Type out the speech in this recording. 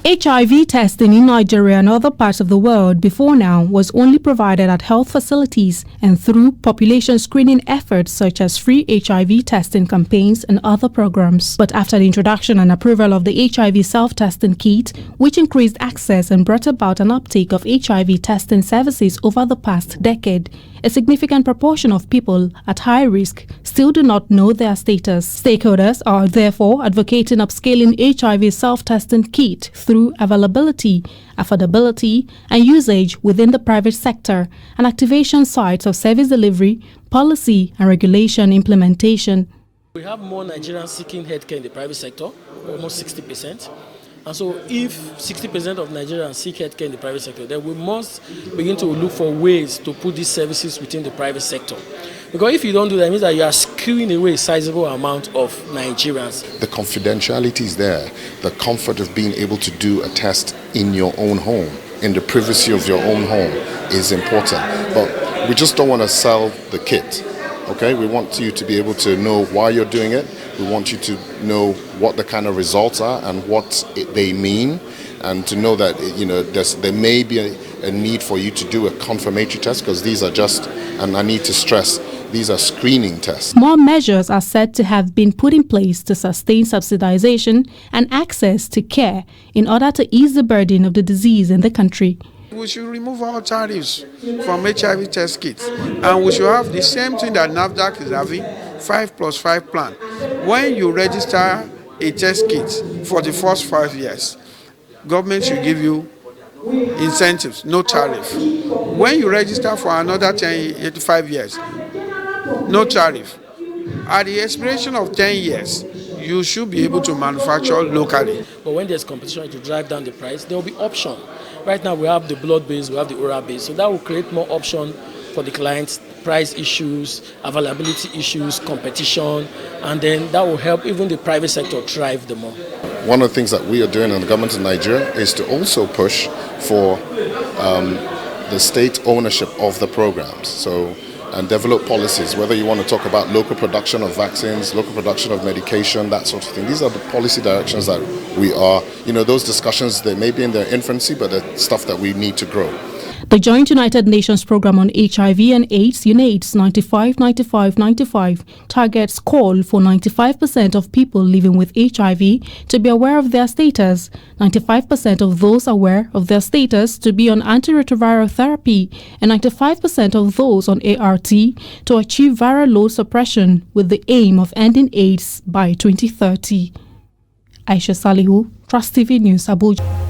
HIV testing in Nigeria and other parts of the world before now was only provided at health facilities and through population screening efforts such as free HIV testing campaigns and other programs. But after the introduction and approval of the HIV self-testing kit, which increased access and brought about an uptake of HIV testing services over the past decade, a significant proportion of people at high risk still do not know their status. Stakeholders are therefore advocating upscaling HIV self-testing kit through availability, affordability, and usage within the private sector and activation sites of service delivery, policy, and regulation implementation. We have more Nigerians seeking healthcare in the private sector, almost 60%. And so if 60% of Nigerians seek healthcare in the private sector, then we must begin to look for ways to put these services within the private sector. Because if you don't do that, it means that you are skewing away a sizable amount of Nigerians. The confidentiality is there. The comfort of being able to do a test in your own home, in the privacy of your own home, is important. But we just don't want to sell the kit. Okay, we want you to be able to know why you're doing it. We want you to know what the kind of results are and what they mean, and to know that there may be a need for you to do a confirmatory test, because these are just, and I need to stress, these are screening tests. More measures are said to have been put in place to sustain subsidization and access to care in order to ease the burden of the disease in the country. We should remove all tariffs from HIV test kits, and we should have the same thing that NAFDAC is having, 5+5 plan. When you register a test kit for the first 5 years, government should give you incentives, no tariff. When you register for another 85 years, no tariff. At the expiration of 10 years, you should be able to manufacture locally. But when there's competition to drive down the price, there will be option. Right now we have the blood-based, we have the oral-based, so that will create more option for the clients, price issues, availability issues, competition, and then that will help even the private sector thrive the more. One of the things that we are doing in the government of Nigeria is to also push for the state ownership of the programs. And develop policies, whether you want to talk about local production of vaccines, local production of medication, that sort of thing. These are the policy directions that we are, those discussions, they may be in their infancy, but they're stuff that we need to grow. The Joint United Nations Programme on HIV and AIDS, UNAIDS 95-95-95, targets call for 95% of people living with HIV to be aware of their status, 95% of those aware of their status to be on antiretroviral therapy, and 95% of those on ART to achieve viral load suppression with the aim of ending AIDS by 2030. Aisha Salihu, Trust TV News, Abuja.